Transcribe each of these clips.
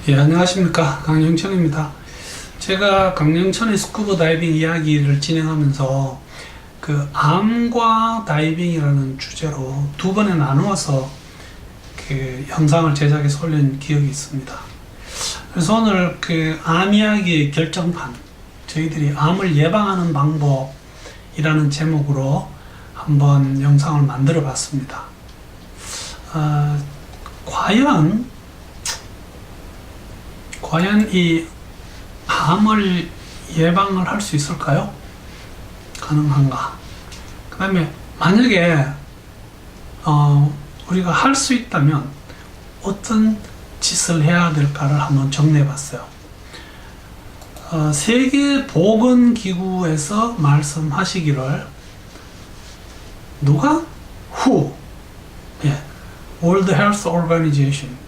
예, 안녕하십니까. 강영천입니다. 제가 강영천의 스쿠버 다이빙 이야기를 진행하면서 그 암과 다이빙이라는 주제로 두 번에 나누어서 그 영상을 제작해서 올린 기억이 있습니다. 그래서 오늘 그 암 이야기의 결정판, 저희들이 암을 예방하는 방법이라는 제목으로 한번 영상을 만들어 봤습니다. 과연 이 암을 예방을 할 수 있을까요? 가능한가? 그 다음에 만약에 우리가 할 수 있다면 어떤 짓을 해야 될까를 한번 정리해 봤어요. 세계보건기구에서 말씀하시기를 누가? WHO, World Health Organization.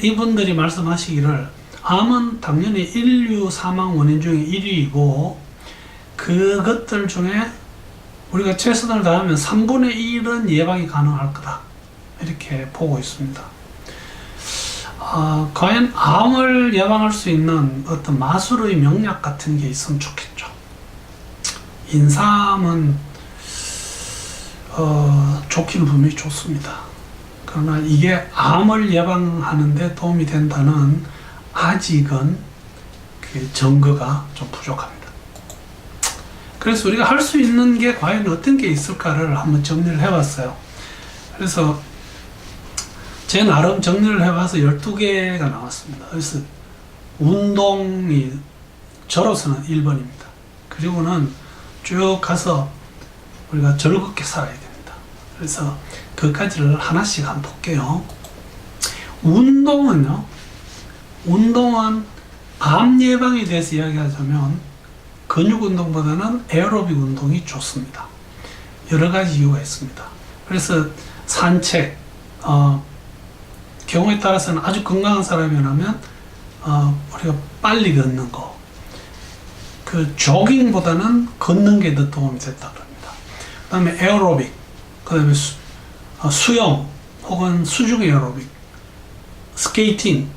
이분들이 말씀하시기를 암은 당연히 인류 사망 원인 중에 1위이고 그것들 중에 우리가 최선을 다하면 3분의 1은 예방이 가능할 거다, 이렇게 보고 있습니다. 과연 암을 예방할 수 있는 어떤 마술의 명약 같은 게 있으면 좋겠죠. 인삼은 좋기는 분명히 좋습니다. 그러나 이게 암을 예방하는 데 도움이 된다는 아직은 그 증거가 좀 부족합니다. 그래서 우리가 할 수 있는 게 과연 어떤 게 있을까를 한번 정리를 해봤어요. 그래서 제 나름 정리를 해봐서 12개가 나왔습니다. 그래서 운동이 저로서는 1번입니다. 그리고는 쭉 가서 우리가 즐겁게 살아야 됩니다. 그래서 그까지를 하나씩 한번 볼게요. 운동은 암 예방에 대해서 이야기하자면 근육 운동보다는 에어로빅 운동이 좋습니다. 여러 가지 이유가 있습니다. 그래서 산책, 경우에 따라서는 아주 건강한 사람이라면 우리가 빨리 걷는 거, 그 조깅보다는 걷는 게 더 도움이 됐다 그럽니다. 그 다음에 에어로빅, 그 다음에 수영 혹은 수중 에어로빅, 스케이팅,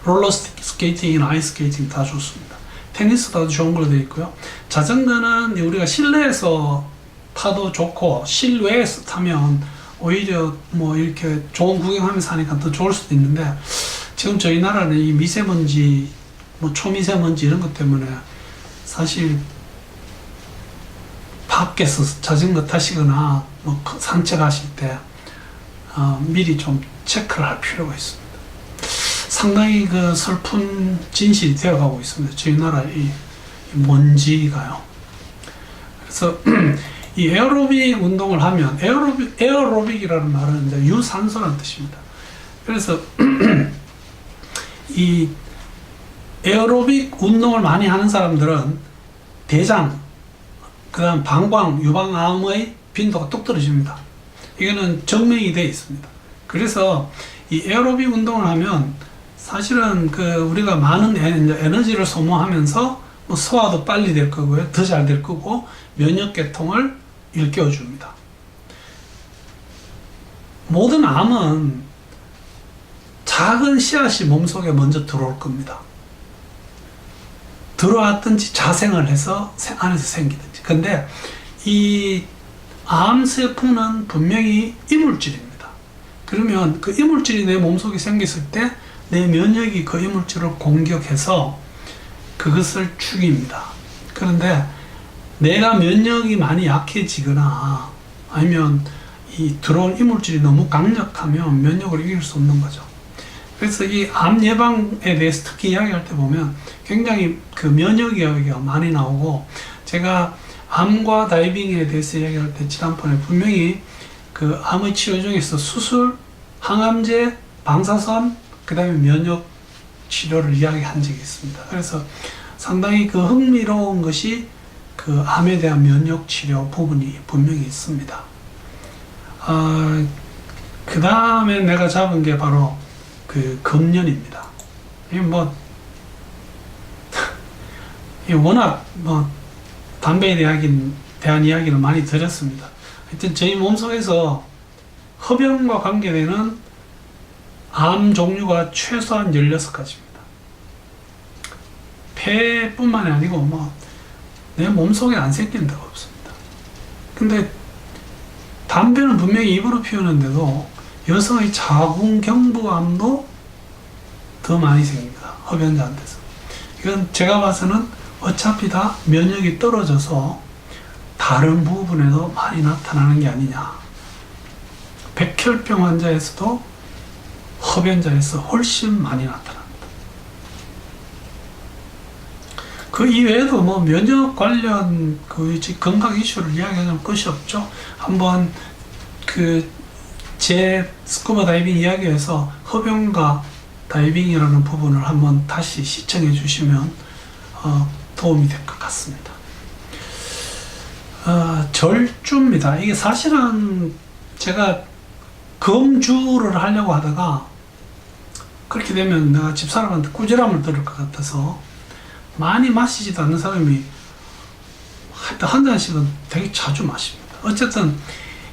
롤러 스케이팅이나 아이스 스케이팅 다 좋습니다. 테니스도 아주 좋은 걸로 되어 있고요. 자전거는 우리가 실내에서 타도 좋고 실외에서 타면 오히려 이렇게 좋은 구경하면서 하니까 더 좋을 수도 있는데, 지금 저희 나라는 이 미세먼지, 초미세먼지 이런 것 때문에 사실 밖에서 자전거 타시거나 산책하실 때 미리 좀 체크를 할 필요가 있습니다. 상당히 그 슬픈 진실이 되어가고 있습니다. 저희 나라의 이 먼지가요. 그래서 이 에어로빅 운동을 하면, 에어로빅이라는 말은 이제 유산소라는 뜻입니다. 그래서 이 에어로빅 운동을 많이 하는 사람들은 대장, 그 다음 방광, 유방암의 빈도가 뚝 떨어집니다. 이거는 증명이 되어 있습니다. 그래서 이 에어로빅 운동을 하면 사실은 우리가 많은 에너지를 소모하면서 소화도 빨리 될 거고요. 더 잘 될 거고, 면역계통을 일깨워줍니다. 모든 암은 작은 씨앗이 몸속에 먼저 들어올 겁니다. 들어왔든지 자생을 해서 안에서 생기든지. 근데 이 암세포는 분명히 이물질입니다. 그러면 그 이물질이 내 몸속에 생겼을 때 내 면역이 그 이물질을 공격해서 그것을 죽입니다. 그런데 내가 면역이 많이 약해지거나 아니면 이 들어온 이물질이 너무 강력하면 면역을 이길 수 없는 거죠. 그래서 이 암 예방에 대해서 특히 이야기할 때 보면 굉장히 그 면역 이야기가 많이 나오고, 제가 암과 다이빙에 대해서 이야기할 때 지난번에 분명히 그 암의 치료 중에서 수술, 항암제, 방사선, 그 다음에 면역 치료를 이야기한 적이 있습니다. 그래서 상당히 그 흥미로운 것이 그 암에 대한 면역 치료 부분이 분명히 있습니다. 그 다음에 내가 잡은 게 바로 그 금연입니다. 이 워낙 담배에 대한 이야기를 많이 드렸습니다. 하여튼 저희 몸속에서 흡연과 관계되는 암 종류가 최소한 16가지입니다. 폐뿐만이 아니고 뭐 내 몸속에 안 생기는 데가 없습니다. 근데 담배는 분명히 입으로 피우는데도 여성의 자궁경부암도 더 많이 생깁니다. 흡연자한테서. 이건 제가 봐서는 어차피 다 면역이 떨어져서 다른 부분에도 많이 나타나는 게 아니냐. 백혈병 환자에서도 흡연자에서 훨씬 많이 나타납니다. 그 이외에도 뭐 면역 관련 그 건강 이슈를 이야기하자면 끝이 없죠. 한번 제 스쿠버 다이빙 이야기에서 흡연과 다이빙이라는 부분을 한번 다시 시청해 주시면 도움이 될 것 같습니다. 절주입니다. 이게 사실은 제가 금주를 하려고 하다가 그렇게 되면 내가 집사람한테 꾸지람을 들을 것 같아서 많이 마시지도 않는 사람이 하여튼 한 잔씩은 되게 자주 마십니다. 어쨌든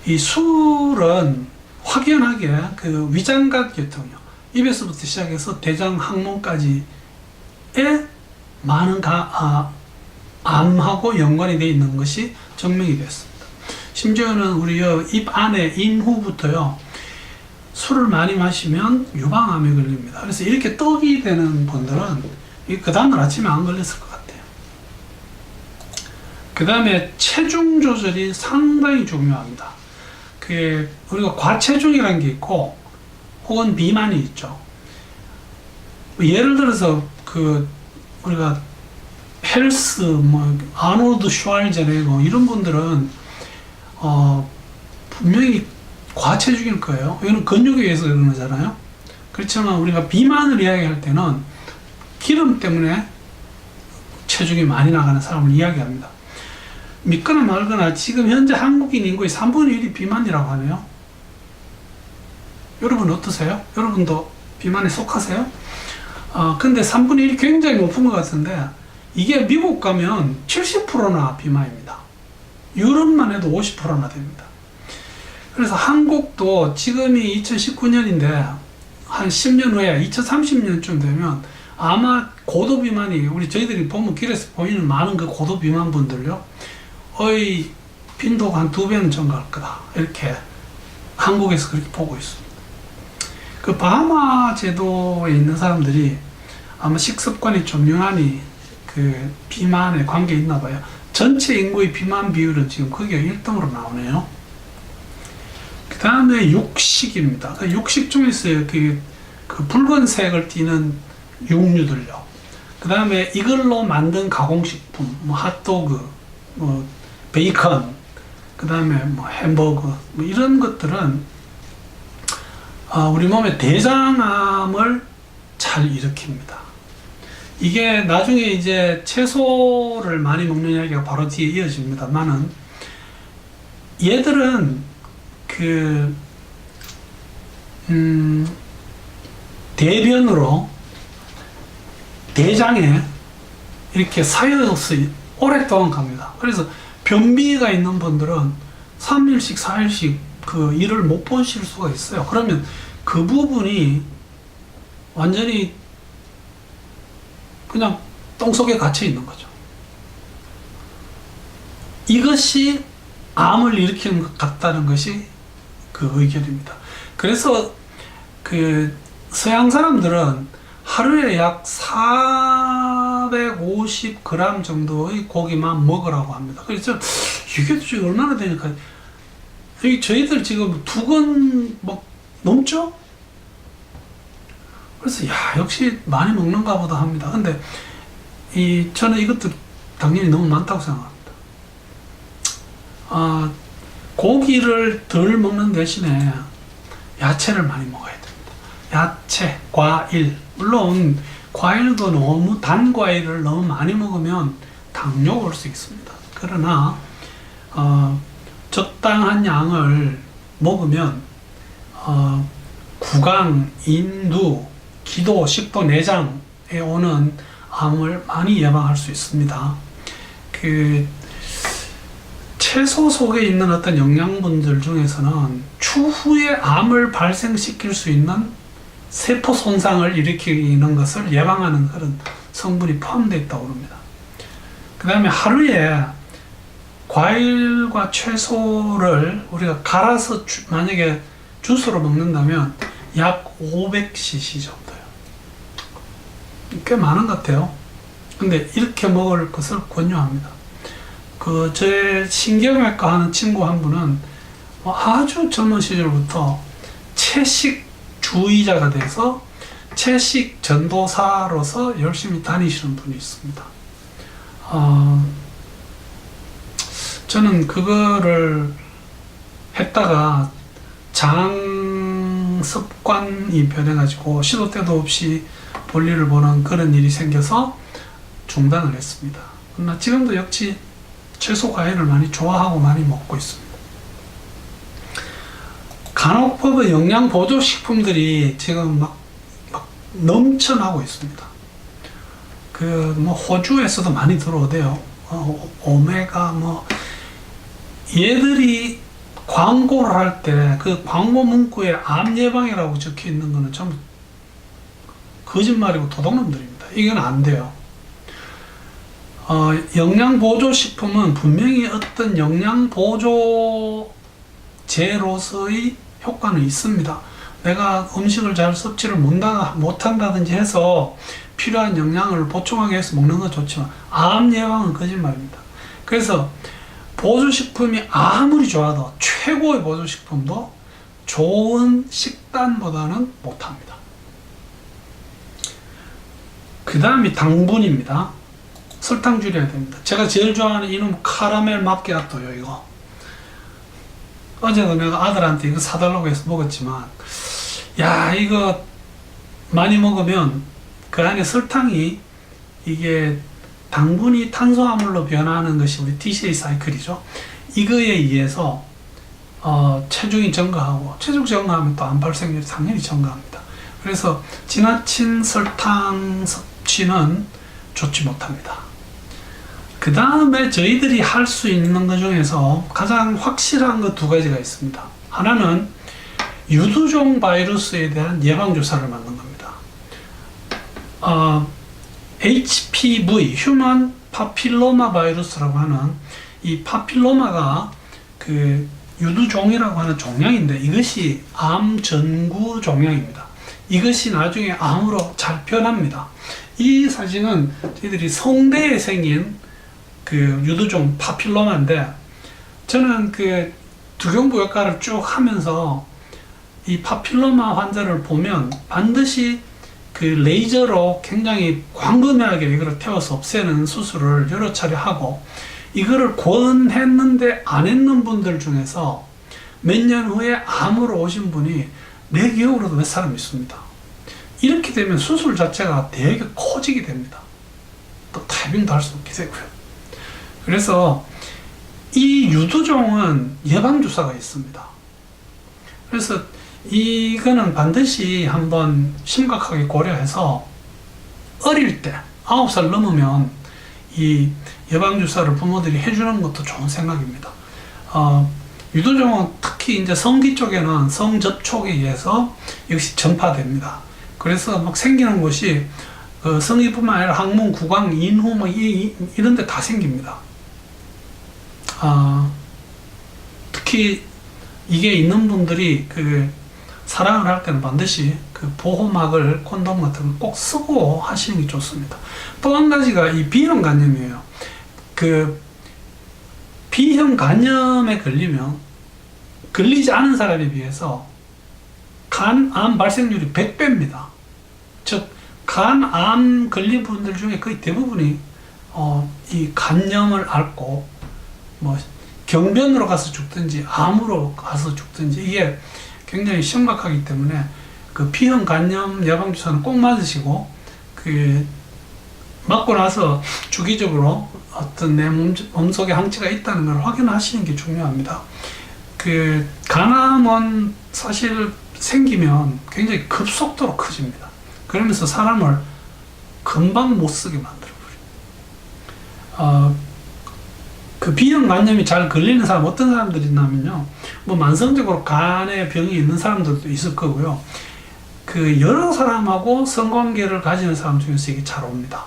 이 술은 확연하게 그 위장각 계통이요. 입에서부터 시작해서 대장 항문까지에 많은 암하고 연관이 되어 있는 것이 증명이 됐습니다. 심지어는 우리 입 안에 인후부터요, 술을 많이 마시면 유방암에 걸립니다. 그래서 이렇게 떡이 되는 분들은 그 다음날 아침에 안 걸렸을 것 같아요. 그 다음에 체중 조절이 상당히 중요합니다. 우리가 과체중이라는 게 있고 혹은 비만이 있죠. 예를 들어서 우리가 헬스 아놀드 슈왈제네거 이런 분들은 분명히 과체중일 거예요. 이거는 근육에 의해서 그런 거잖아요. 그렇지만 우리가 비만을 이야기할 때는 기름 때문에 체중이 많이 나가는 사람을 이야기합니다. 믿거나 말거나 지금 현재 한국인 인구의 3분의 1이 비만이라고 하네요. 여러분 어떠세요? 여러분도 비만에 속하세요? 근데 3분의 1이 굉장히 높은 것 같은데 이게 미국 가면 70%나 비만입니다. 유럽만 해도 50%나 됩니다. 그래서 한국도 지금이 2019년인데 한 10년 후에 2030년쯤 되면 아마 고도 비만이 저희들이 보면 길에서 보이는 많은 그 고도 비만 분들요, 빈도가 한 2배는 증가할 거다. 이렇게 한국에서 그렇게 보고 있습니다. 그 바하마 제도에 있는 사람들이 아마 식습관이 좀 유난히 그 비만에 관계 있나 봐요. 전체 인구의 비만 비율은 지금 거기가 1등으로 나오네요. 그 다음에 육식입니다. 육식 중에서 그 붉은색을 띠는 육류들요. 그 다음에 이걸로 만든 가공식품, 핫도그, 베이컨, 그 다음에 햄버거, 이런 것들은 우리 몸의 대장암을 잘 일으킵니다. 이게 나중에 이제 채소를 많이 먹는 이야기가 바로 뒤에 이어집니다만은 얘들은 대변으로 대장에 이렇게 쌓여서 오랫동안 갑니다. 그래서 변비가 있는 분들은 3일씩 4일씩 이를 못 보실 수가 있어요. 그러면 그 부분이 완전히 그냥 똥 속에 갇혀 있는 거죠. 이것이 암을 일으키는 것 같다는 것이 그 의견입니다. 그래서 서양 사람들은 하루에 약 450g 정도의 고기만 먹으라고 합니다. 그래서 이게 지금 얼마나 되니까 저희들 지금 2건 넘죠? 그래서 역시 많이 먹는가 보다 합니다. 근데 저는 이것도 당연히 너무 많다고 생각합니다. 고기를 덜 먹는 대신에 야채를 많이 먹어야 됩니다. 야채, 과일, 물론 과일도 너무 단 과일을 너무 많이 먹으면 당뇨가 올 수 있습니다. 그러나 적당한 양을 먹으면 구강, 인두, 기도, 식도, 내장에 오는 암을 많이 예방할 수 있습니다. 채소 속에 있는 어떤 영양분들 중에서는 추후에 암을 발생시킬 수 있는 세포 손상을 일으키는 것을 예방하는 그런 성분이 포함되어 있다고 합니다. 그 다음에 하루에 과일과 채소를 우리가 갈아서 만약에 주스로 먹는다면 약 500cc 정도요. 꽤 많은 것 같아요. 근데 이렇게 먹을 것을 권유합니다. 제 신경외과 하는 친구 한 분은 아주 젊은 시절부터 채식주의자가 돼서 채식 전도사로서 열심히 다니시는 분이 있습니다. 저는 그거를 했다가 장 습관이 변해가지고 시도 때도 없이 볼일을 보는 그런 일이 생겨서 중단을 했습니다. 그러나 지금도 역시 채소 과일을 많이 좋아하고 많이 먹고 있습니다. 간호법의 영양 보조 식품들이 지금 막 넘쳐나고 있습니다. 호주에서도 많이 들어오대요. 오메가 얘들이 광고를 할 때 그 광고 문구에 암 예방이라고 적혀 있는 거는 전부 거짓말이고 도둑놈들입니다. 이건 안 돼요. 영양보조식품은 분명히 어떤 영양보조제로서의 효과는 있습니다. 내가 음식을 잘 섭취를 못한다든지 해서 필요한 영양을 보충하기 위해서 먹는 건 좋지만 암 예방은 거짓말입니다. 그래서 보조식품이 아무리 좋아도 최고의 보조식품도 좋은 식단보다는 못합니다. 그 다음이 당분입니다. 설탕 줄여야 됩니다. 제가 제일 좋아하는 이놈 카라멜 마키아토요. 이거 어제도 내가 아들한테 이거 사달라고 해서 먹었지만 이거 많이 먹으면 그 안에 설탕이 이게 당분이 탄수화물로 변하는 것이 우리 TCA 사이클이죠. 이거에 의해서 체중이 증가하고 체중 증가하면 또 암 발생률이 당연히 증가합니다. 그래서 지나친 설탕 섭취는 좋지 못합니다. 그 다음에 저희들이 할 수 있는 것 중에서 가장 확실한 것 두 가지가 있습니다. 하나는 유두종 바이러스에 대한 예방주사를 맞는 겁니다. HPV, 휴먼 파필로마 바이러스라고 하는 이 파필로마가 유두종이라고 하는 종양인데 이것이 암 전구 종양입니다. 이것이 나중에 암으로 잘 변합니다. 이 사진은 저희들이 성대에 생긴 유두종 파필로마인데 저는 두경부외과를 쭉 하면서 이 파필로마 환자를 보면 반드시 레이저로 굉장히 광범위하게 이거를 태워서 없애는 수술을 여러 차례 하고 이거를 권했는데 안 했는 분들 중에서 몇 년 후에 암으로 오신 분이 내 기억으로도 몇 사람 있습니다. 이렇게 되면 수술 자체가 되게 커지게 됩니다. 또 타이밍도 할 수 없게 되고요. 그래서 이 유두종은 예방주사가 있습니다. 그래서 이거는 반드시 한번 심각하게 고려해서 어릴 때 9살 넘으면 이 예방주사를 부모들이 해주는 것도 좋은 생각입니다. 유두종은 특히 이제 성기 쪽에는 성접촉에 의해서 역시 전파됩니다. 그래서 막 생기는 것이 성기뿐만 아니라 항문, 구강, 인후 이런 데 다 생깁니다. 특히 이게 있는 분들이 사랑을 할 때는 반드시 보호막을 콘돔 같은 걸 꼭 쓰고 하시는 게 좋습니다. 또 한 가지가 이 B형 간염이에요. B형 간염에 걸리지 않은 사람에 비해서 간암 발생률이 100배입니다. 즉 간암 걸린 분들 중에 거의 대부분이 이 간염을 앓고 경변으로 가서 죽든지 암으로 가서 죽든지 이게 굉장히 심각하기 때문에 B형 간염 예방주사는 꼭 맞으시고 맞고 나서 주기적으로 어떤 내 몸속에 항체가 있다는 걸 확인하시는 게 중요합니다. 간암은 사실 생기면 굉장히 급속도로 커집니다. 그러면서 사람을 금방 못 쓰게 만들어버려요. B형 간염이 잘 걸리는 사람 어떤 사람들이 있냐면요, 만성적으로 간에 병이 있는 사람들도 있을 거고요. 그 여러 사람하고 성관계를 가지는 사람 중에서 이게 잘 옵니다.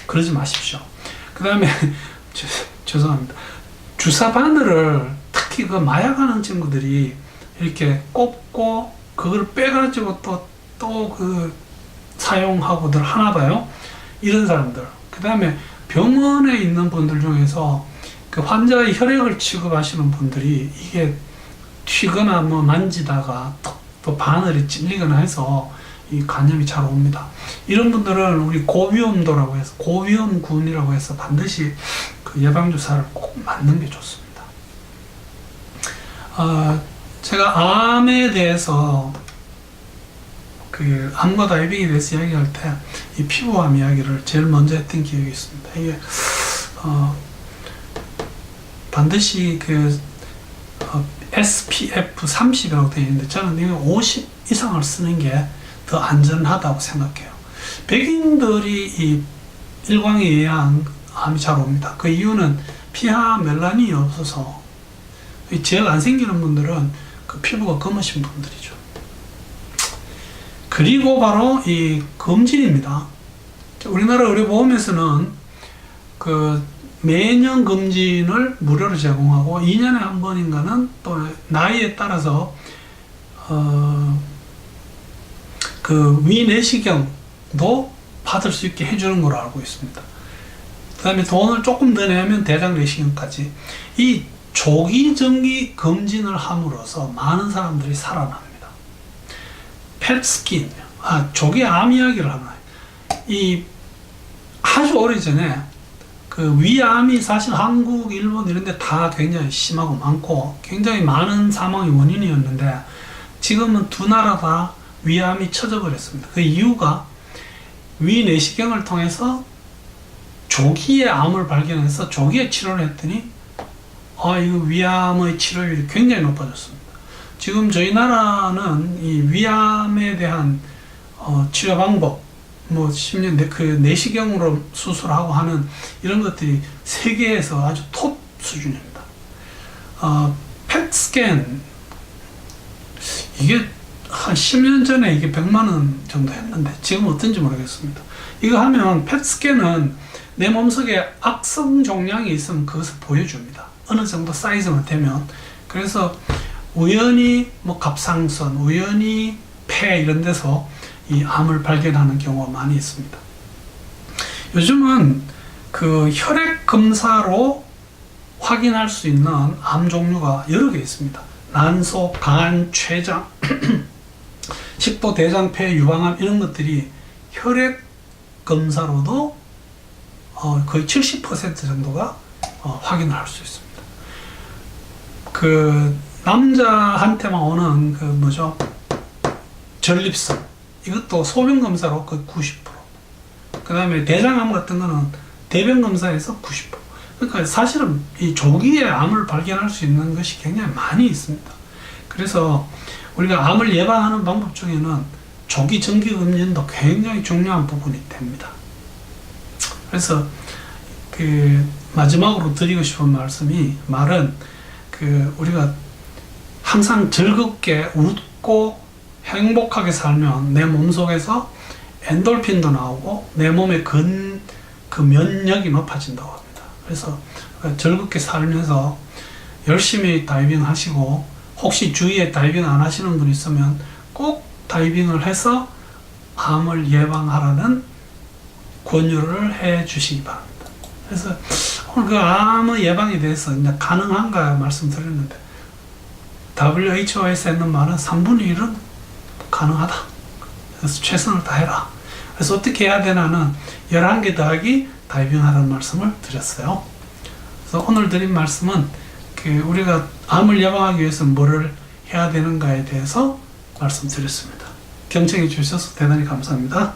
그러지 마십시오. 그 다음에 죄송합니다. 주사 바늘을 특히 그 마약하는 친구들이 이렇게 꼽고 그걸 빼가지고 또 그 사용하고들 하나 봐요. 이런 사람들. 그 다음에 병원에 있는 분들 중에서 그 환자의 혈액을 취급하시는 분들이 이게 튀거나 뭐 만지다가 또 바늘이 찔리거나 해서 이 간염이 잘 옵니다. 이런 분들은 우리 고위험도라고 해서 고위험군이라고 해서 반드시 그 예방주사를 꼭 맞는 게 좋습니다. 제가 암에 대해서 그 암과 다이빙에 대해서 이야기할 때 이 피부암 이야기를 제일 먼저 했던 기억이 있습니다. 이게 반드시 그 SPF 30이라고 되어 있는데 저는 이거 50 이상을 쓰는 게 더 안전하다고 생각해요. 백인들이 이 일광에 의한 암이 잘 옵니다. 그 이유는 피하 멜라닌이 없어서 제일 안 생기는 분들은 그 피부가 검으신 분들이죠. 그리고 바로 이 검진입니다. 우리나라 의료보험에서는 그 매년 검진을 무료로 제공하고 2년에 한 번인가는 또 나이에 따라서 그 위내시경도 받을 수 있게 해주는 걸로 알고 있습니다. 그 다음에 돈을 조금 더 내면 대장 내시경까지 이 조기 정기 검진을 함으로써 많은 사람들이 살아납니다. 펫스킨, 조기 암 이야기를 하나. 이 아주 오래전에 그 위암이 사실 한국, 일본 이런 데 다 굉장히 심하고 많고 굉장히 많은 사망의 원인이었는데 지금은 두 나라 다 위암이 쳐져 버렸습니다. 그 이유가 위내시경을 통해서 조기에 암을 발견해서 조기에 치료를 했더니 이거 위암의 치료율이 굉장히 높아졌습니다. 지금 저희 나라는 이 위암에 대한 치료 방법, 뭐 심지어 그 내시경으로 수술하고 하는 이런 것들이 세계에서 아주 톱 수준입니다. 펫스캔 이게 한 10년 전에 이게 100만 원 정도 했는데 지금 어떤지 모르겠습니다. 이거 하면 펫스캔은 내 몸속에 악성 종양이 있으면 그것을 보여줍니다. 어느 정도 사이즈만 되면. 그래서 우연히 뭐 갑상선, 우연히 폐 이런 데서 이 암을 발견하는 경우가 많이 있습니다. 요즘은 그 혈액 검사로 확인할 수 있는 암 종류가 여러 개 있습니다. 난소, 간, 췌장, 식도, 대장, 폐, 유방암 이런 것들이 혈액 검사로도 거의 70% 정도가 확인을 할 수 있습니다. 그 남자한테만 오는 그 뭐죠? 전립선 이것도 소변 검사로 거의 90%. 그 다음에 대장암 같은 거는 대변 검사에서 90%. 그러니까 사실은 이 조기에 암을 발견할 수 있는 것이 굉장히 많이 있습니다. 그래서 우리가 암을 예방하는 방법 중에는 조기 정기 검진도 굉장히 중요한 부분이 됩니다. 그래서 그 마지막으로 드리고 싶은 말은 그 우리가 항상 즐겁게 웃고 행복하게 살면 내 몸속에서 엔돌핀도 나오고 내 몸의 그 면역이 높아진다고 합니다. 그래서 즐겁게 살면서 열심히 다이빙 하시고 혹시 주위에 다이빙 안 하시는 분 있으면 꼭 다이빙을 해서 암을 예방하라는 권유를 해 주시기 바랍니다. 그래서 오늘 그 암의 예방에 대해서 이제 가능한가 말씀드렸는데 WHO에서 했는 말은 3분의 1은 가능하다. 그래서 최선을 다해라. 그래서 어떻게 해야 되나는 11개 더하기 다이빙 하라는 말씀을 드렸어요. 그래서 오늘 드린 말씀은 그 우리가 암을 예방하기 위해서 뭐를 해야 되는가에 대해서 말씀드렸습니다. 경청해 주셔서 대단히 감사합니다.